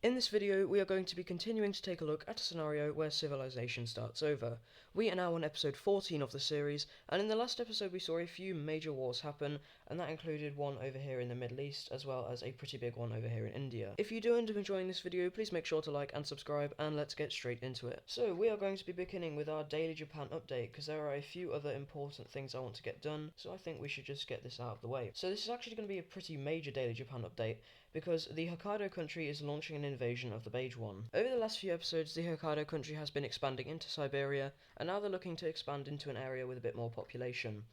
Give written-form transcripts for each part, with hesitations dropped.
In this video, we are going to be continuing to take a look at a scenario where civilization starts over. We are now on episode 14 of the series, and in the last episode we saw a few major wars happen, and that included one over here in the Middle East, as well as a pretty big one over here in India. If you do end up enjoying this video, please make sure to like and subscribe, and let's get straight into it. So, we are going to be beginning with our daily Japan update, because there are a few other important things I want to get done, so I think we should just get this out of the way. So this is actually going to be a pretty major daily Japan update, because the Hokkaido country is launching an invasion of the Beige One. Over the last few episodes, the Hokkaido country has been expanding into Siberia, and now they're looking to expand into an area with a bit more population.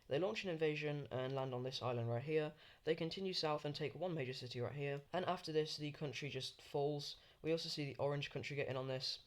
They launch an invasion and land on this island right here. They continue south and take one major city right here, and after this the country just falls. We also see the Orange country getting on this.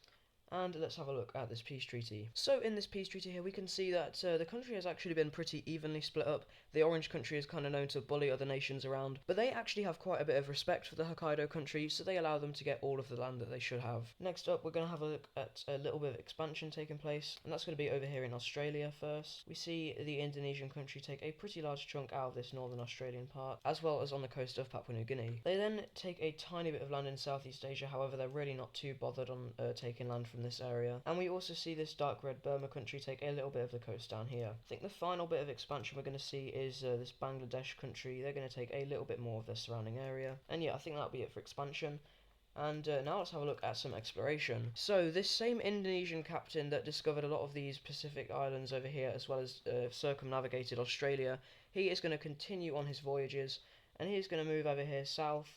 And let's have a look at this peace treaty. So in this peace treaty here, we can see that the country has actually been pretty evenly split up. The Orange country is kind of known to bully other nations around, but they actually have quite a bit of respect for the Hokkaido country, so they allow them to get all of the land that they should have. Next up, we're going to have a look at a little bit of expansion taking place, and that's going to be over here in Australia first. We see the Indonesian country take a pretty large chunk out of this northern Australian part, as well as on the coast of Papua New Guinea. They then take a tiny bit of land in Southeast Asia, however they're really not too bothered on taking land from this area. And we also see this dark red Burma country take a little bit of the coast down here. I think the final bit of expansion we're going to see is this Bangladesh country. They're going to take a little bit more of the surrounding area. And yeah, I think that'll be it for expansion. And now let's have a look at some exploration. So this same Indonesian captain that discovered a lot of these Pacific islands over here, as well as circumnavigated Australia, he is going to continue on his voyages, and he's going to move over here south,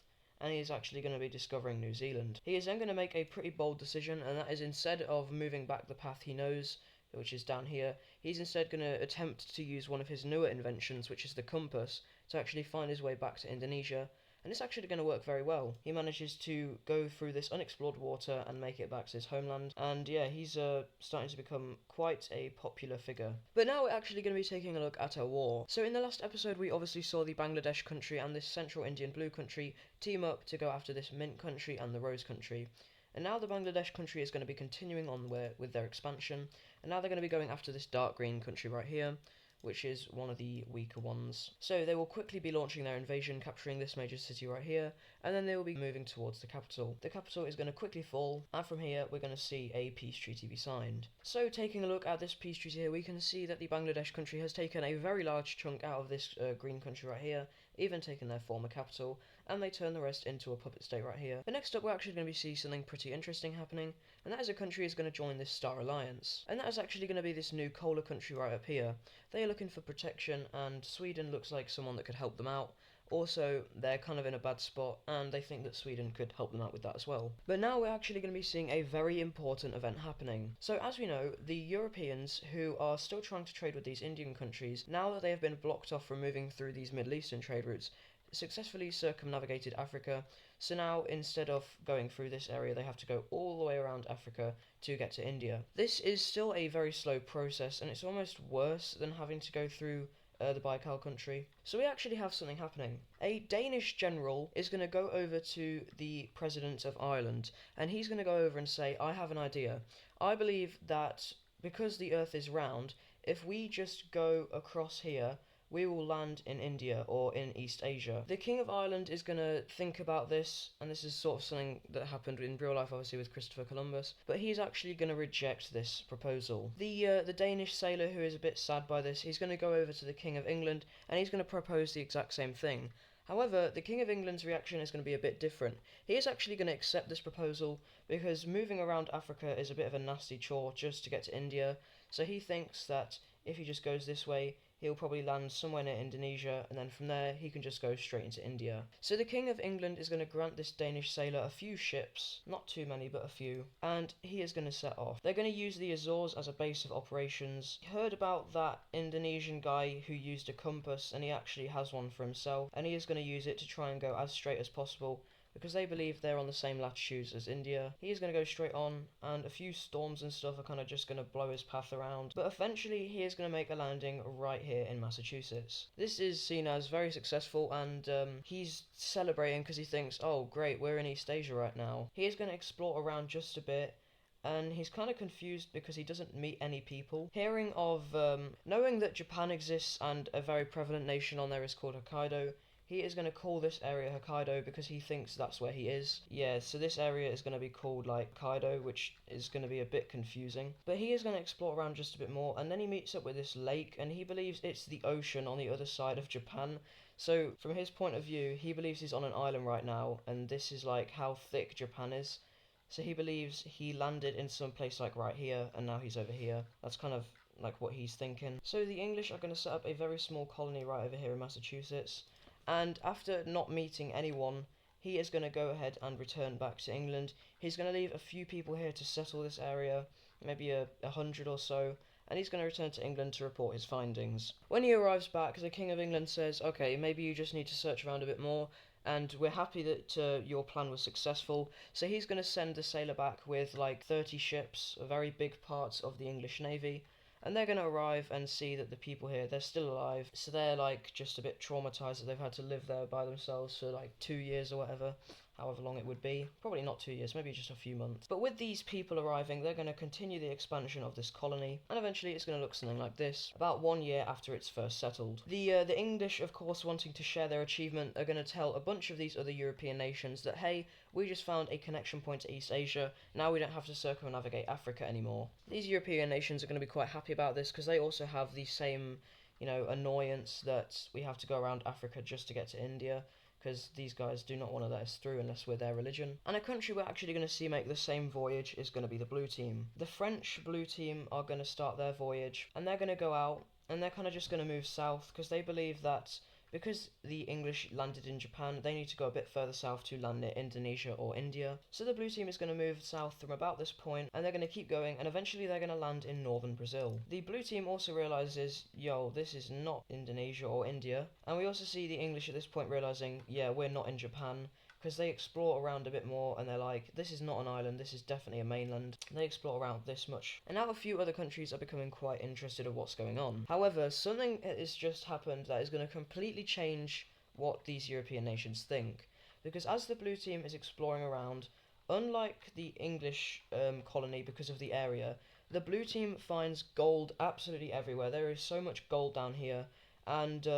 and he is actually going to be discovering New Zealand. He is then going to make a pretty bold decision, and that is, instead of moving back the path he knows, which is down here, he's instead going to attempt to use one of his newer inventions, which is the compass, to actually find his way back to Indonesia. And it's actually going to work very well. He manages to go through this unexplored water and make it back to his homeland. And yeah, he's starting to become quite a popular figure. But now we're actually going to be taking a look at a war. So in the last episode, we obviously saw the Bangladesh country and this Central Indian Blue country team up to go after this Mint country and the Rose country. And now the Bangladesh country is going to be continuing on with their expansion. And now they're going to be going after this dark green country right here, which is one of the weaker ones. So they will quickly be launching their invasion, capturing this major city right here, and then they will be moving towards the capital. The capital is going to quickly fall, and from here we're going to see a peace treaty be signed. So taking a look at this peace treaty here, we can see that the Bangladesh country has taken a very large chunk out of this green country right here, even taken their former capital, and they turn the rest into a puppet state right here. But next up, we're actually going to see something pretty interesting happening, and that is a country is going to join this Star Alliance. And that is actually going to be this new Kola country right up here. They are looking for protection, and Sweden looks like someone that could help them out. Also, they're kind of in a bad spot, and they think that Sweden could help them out with that as well. But now we're actually going to be seeing a very important event happening. So as we know, the Europeans, who are still trying to trade with these Indian countries, now that they have been blocked off from moving through these Middle Eastern trade routes, successfully circumnavigated Africa. So now, instead of going through this area, they have to go all the way around Africa to get to India. This is still a very slow process, and it's almost worse than having to go through the Baikal country. So we actually have something happening. A Danish general is going to go over to the president of Ireland, and he's going to go over and say, I have an idea. I believe that because the earth is round, if we just go across here, we will land in India or in East Asia. The King of Ireland is going to think about this, and this is sort of something that happened in real life, obviously, with Christopher Columbus, but he's actually going to reject this proposal. The Danish sailor, who is a bit sad by this, he's going to go over to the King of England, and he's going to propose the exact same thing. However, the King of England's reaction is going to be a bit different. He is actually going to accept this proposal, because moving around Africa is a bit of a nasty chore just to get to India, so he thinks that if he just goes this way, he'll probably land somewhere near Indonesia, and then from there he can just go straight into India. So the King of England is going to grant this Danish sailor a few ships, not too many but a few, and he is going to set off. They're going to use the Azores as a base of operations. Heard about that Indonesian guy who used a compass, and he actually has one for himself, and he is going to use it to try and go as straight as possible, because they believe they're on the same latitudes as India. He is going to go straight on, and a few storms and stuff are kind of just going to blow his path around, but eventually he is going to make a landing right here in Massachusetts. This is seen as very successful, and he's celebrating because he thinks, oh great, we're in East Asia right now. He is going to explore around just a bit, and he's kind of confused because he doesn't meet any people. Knowing that Japan exists and a very prevalent nation on there is called Hokkaido, he is going to call this area Hokkaido because he thinks that's where he is. Yeah, so this area is going to be called like Kaido, which is going to be a bit confusing. But he is going to explore around just a bit more, and then he meets up with this lake, and he believes it's the ocean on the other side of Japan. So from his point of view, he believes he's on an island right now, and this is like how thick Japan is. So he believes he landed in some place like right here, and now he's over here. That's kind of like what he's thinking. So the English are going to set up a very small colony right over here in Massachusetts, and after not meeting anyone, he is going to go ahead and return back to England. He's going to leave a few people here to settle this area, maybe a hundred or so, and he's going to return to England to report his findings. When he arrives back, the King of England says, okay, maybe you just need to search around a bit more, and we're happy that your plan was successful. So he's going to send a sailor back with like 30 ships, very big parts of the English Navy, and they're going to arrive and see that the people here, they're still alive. So they're like just a bit traumatized that they've had to live there by themselves for like 2 years or whatever, however long it would be. Probably not 2 years, maybe just a few months. But with these people arriving, they're going to continue the expansion of this colony, and eventually it's going to look something like this, about 1 year after it's first settled. The English, of course, wanting to share their achievement, are going to tell a bunch of these other European nations that, hey, we just found a connection point to East Asia, now we don't have to circumnavigate Africa anymore. These European nations are going to be quite happy about this, because they also have the same, annoyance that we have to go around Africa just to get to India, because these guys do not want to let us through unless we're their religion. And a country we're actually going to see make the same voyage is going to be the Blue Team. The French Blue Team are going to start their voyage, and they're going to go out, and they're kind of just going to move south, because they believe that because the English landed in Japan, they need to go a bit further south to land near Indonesia or India. So the Blue Team is going to move south from about this point, and they're going to keep going, and eventually they're going to land in northern Brazil. The Blue Team also realizes, yo, this is not Indonesia or India, and we also see the English at this point realizing, yeah, we're not in Japan, because they explore around a bit more, and they're like, this is not an island, this is definitely a mainland. They explore around this much. And now a few other countries are becoming quite interested in what's going on. However, something has just happened that is going to completely change what these European nations think. Because as the Blue Team is exploring around, unlike the English colony because of the area, the Blue Team finds gold absolutely everywhere. There is so much gold down here, and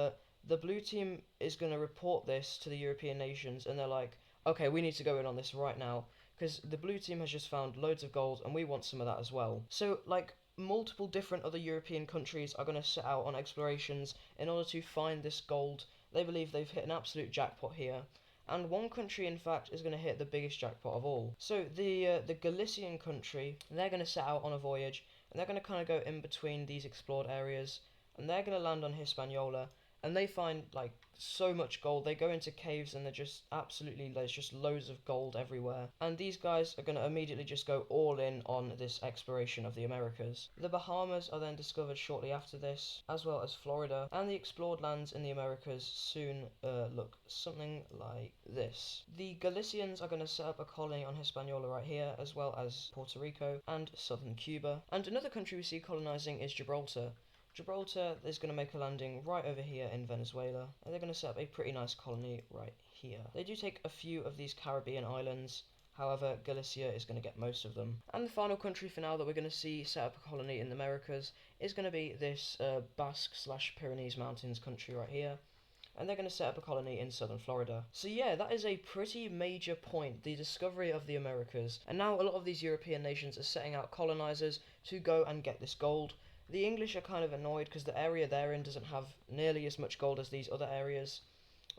the Blue Team is going to report this to the European nations, and they're like, okay, we need to go in on this right now, because the Blue Team has just found loads of gold, and we want some of that as well. So, like, multiple different other European countries are going to set out on explorations in order to find this gold. They believe they've hit an absolute jackpot here, and one country, in fact, is going to hit the biggest jackpot of all. So, the Galician country, they're going to set out on a voyage, and they're going to kind of go in between these explored areas, and they're going to land on Hispaniola, and they find like so much gold. They go into caves, and they're just absolutely, there's just loads of gold everywhere, and these guys are going to immediately just go all in on this exploration of the Americas. The Bahamas are then discovered shortly after this, as well as Florida, and the explored lands in the Americas soon look something like this. The Galicians are going to set up a colony on Hispaniola right here, as well as Puerto Rico and southern Cuba. And another country we see colonizing is Gibraltar. Gibraltar is going to make a landing right over here in Venezuela, and they're going to set up a pretty nice colony right here. They do take a few of these Caribbean islands, however, Galicia is going to get most of them. And the final country for now that we're going to see set up a colony in the Americas is going to be this Basque/Pyrenees Mountains country right here, and they're going to set up a colony in southern Florida. So yeah, that is a pretty major point, the discovery of the Americas, and now a lot of these European nations are setting out colonizers to go and get this gold. The English are kind of annoyed because the area they're in doesn't have nearly as much gold as these other areas,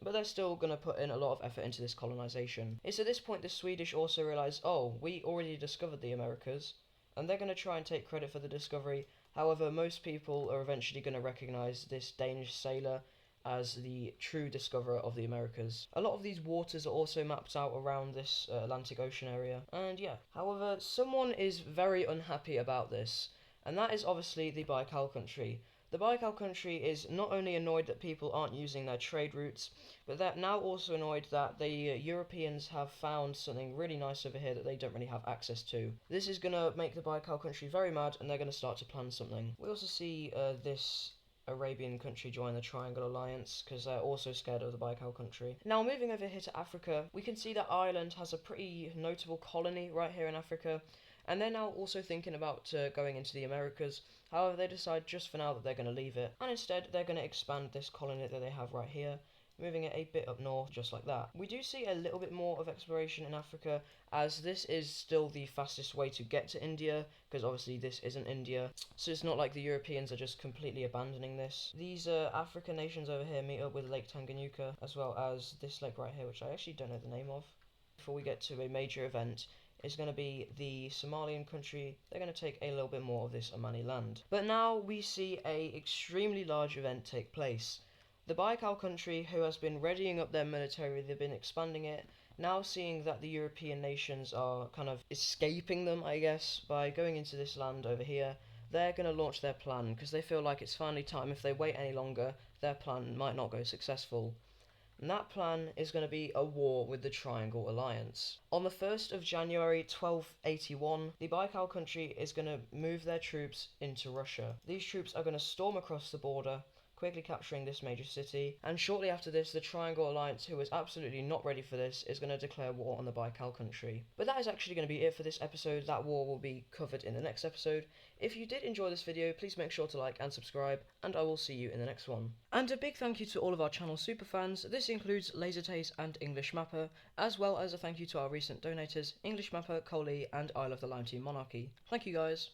but they're still going to put in a lot of effort into this colonization. It's at this point the Swedish also realise, oh, we already discovered the Americas, and they're going to try and take credit for the discovery. However, most people are eventually going to recognise this Danish sailor as the true discoverer of the Americas. A lot of these waters are also mapped out around this Atlantic Ocean area, and yeah. However, someone is very unhappy about this, and that is obviously the Baikal country. The Baikal country is not only annoyed that people aren't using their trade routes, but they're now also annoyed that the Europeans have found something really nice over here that they don't really have access to. This is going to make the Baikal country very mad, and they're going to start to plan something. We also see this Arabian country join the Triangle Alliance because they're also scared of the Baikal country. Now moving over here to Africa, we can see that Ireland has a pretty notable colony right here in Africa, and they're now also thinking about going into the Americas. However, they decide just for now that they're going to leave it, and instead they're going to expand this colony that they have right here. moving it a bit up north just like that. We do see a little bit more of exploration in Africa, as this is still the fastest way to get to India, because obviously this isn't India, so it's not like the Europeans are just completely abandoning this. These African nations over here meet up with Lake Tanganyika, as well as this lake right here, which I actually don't know the name of. Before we get to a major event, is going to be the Somalian country. They're going to take a little bit more of this Omani land. But now we see a extremely large event take place. The Baikal country, who has been readying up their military, they've been expanding it, now seeing that the European nations are kind of escaping them, I guess, by going into this land over here, they're going to launch their plan, because they feel like it's finally time. If they wait any longer, their plan might not go successful. And that plan is going to be a war with the Triangle Alliance. On the 1st of January 1281, the Baikal country is going to move their troops into Russia. These troops are going to storm across the border, quickly capturing this major city, and shortly after this, the Triangle Alliance, who is absolutely not ready for this, is going to declare war on the Baikal country. But that is actually going to be it for this episode. That war will be covered in the next episode. If you did enjoy this video, please make sure to like and subscribe, and I will see you in the next one. And a big thank you to all of our channel superfans. This includes LaserTaste and English Mapper, as well as a thank you to our recent donators, English Mapper, Coley, and Isle of the Lime Team Monarchy. Thank you guys.